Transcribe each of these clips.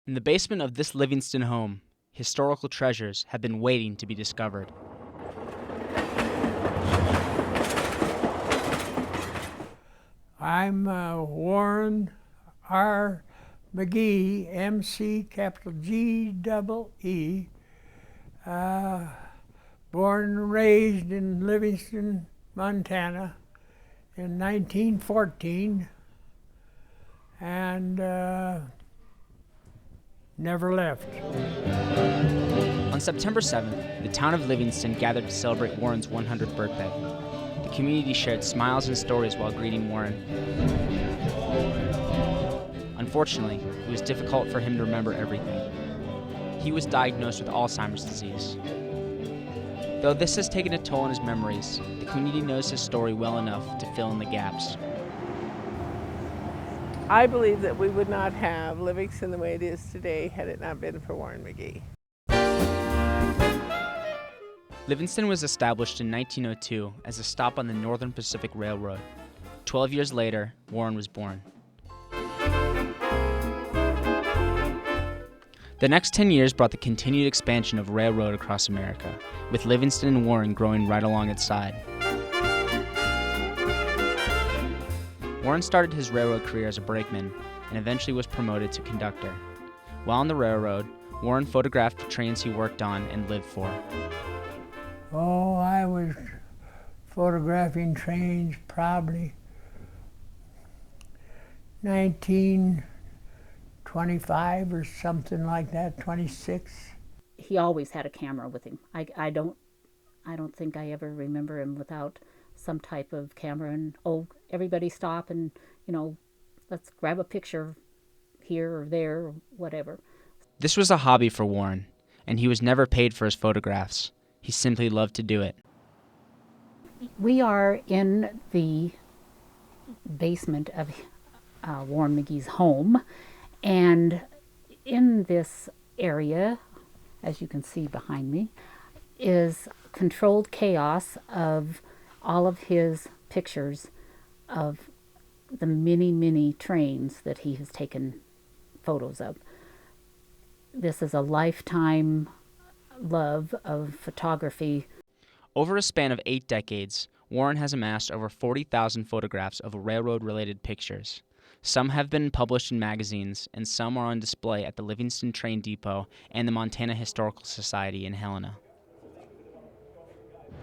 In the basement of this Livingston home, historical treasures have been waiting to be discovered. I'm Warren R. McGee, MC capital G-double-E, born and raised in Livingston, Montana in 1914, and never left. On September 7th, the town of Livingston gathered to celebrate Warren's 100th birthday. The community shared smiles and stories while greeting Warren. Unfortunately, it was difficult for him to remember everything. He was diagnosed with Alzheimer's disease. Though this has taken a toll on his memories, the community knows his story well enough to fill in the gaps. I believe that we would not have Livingston the way it is today had it not been for Warren McGee. Livingston was established in 1902 as a stop on the Northern Pacific Railroad. 12 years later, Warren was born. The next 10 years brought the continued expansion of railroad across America, with Livingston and Warren growing right along its side. Warren started his railroad career as a brakeman and eventually was promoted to conductor. While on the railroad, Warren photographed the trains he worked on and lived for. Oh, I was photographing trains probably 1925 or something like that, 26. He always had a camera with him. I don't think I ever remember him without some type of camera, and everybody stop and let's grab a picture here or there or whatever. This was a hobby for Warren, and he was never paid for his photographs. He simply loved to do it. We are in the basement of Warren McGee's home, and in this area, as you can see behind me, is controlled chaos of all of his pictures of the many, many trains that he has taken photos of. This is a lifetime love of photography. Over a span of 8 decades, Warren has amassed over 40,000 photographs of railroad-related pictures. Some have been published in magazines, and some are on display at the Livingston Train Depot and the Montana Historical Society in Helena.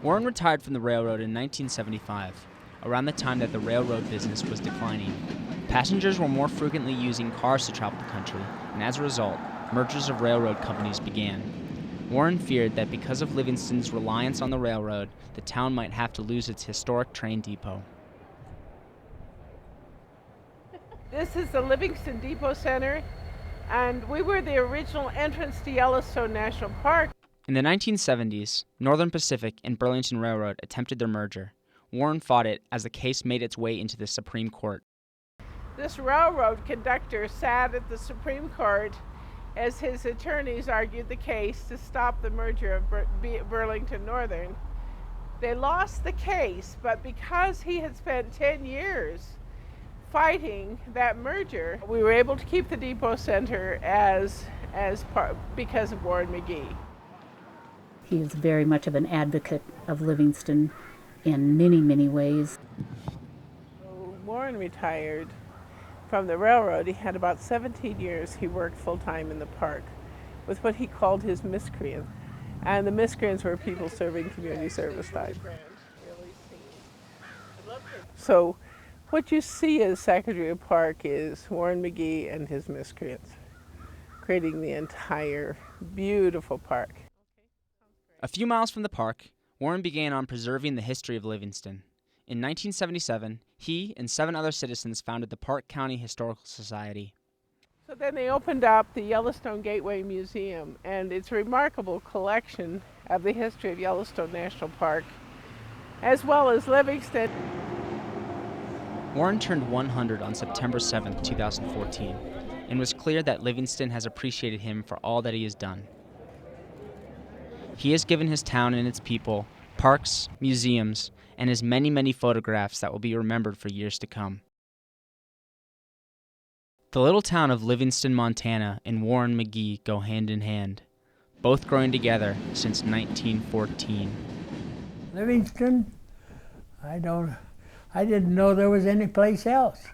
Warren retired from the railroad in 1975, around the time that the railroad business was declining. Passengers were more frequently using cars to travel the country, and as a result, mergers of railroad companies began. Warren feared that because of Livingston's reliance on the railroad, the town might have to lose its historic train depot. This is the Livingston Depot Center, and we were the original entrance to Yellowstone National Park. In the 1970s, Northern Pacific and Burlington Railroad attempted their merger. Warren fought it as the case made its way into the Supreme Court. This railroad conductor sat at the Supreme Court as his attorneys argued the case to stop the merger of Burlington Northern. They lost the case, but because he had spent 10 years fighting that merger, we were able to keep the depot center because of Warren McGee. He is very much of an advocate of Livingston in many, many ways. Warren retired from the railroad. He had about 17 years he worked full-time in the park with what he called his miscreants. And the miscreants were people serving community service time. So what you see as Secretary of Park is Warren McGee and his miscreants, creating the entire beautiful park. A few miles from the park, Warren began on preserving the history of Livingston. In 1977, he and 7 other citizens founded the Park County Historical Society. So then they opened up the Yellowstone Gateway Museum, and its a remarkable collection of the history of Yellowstone National Park, as well as Livingston. Warren turned 100 on September 7, 2014, and was clear that Livingston has appreciated him for all that he has done. He has given his town and its people parks, museums, and his many, many photographs that will be remembered for years to come. The little town of Livingston, Montana, and Warren McGee go hand in hand, both growing together since 1914. Livingston, I didn't know there was any place else.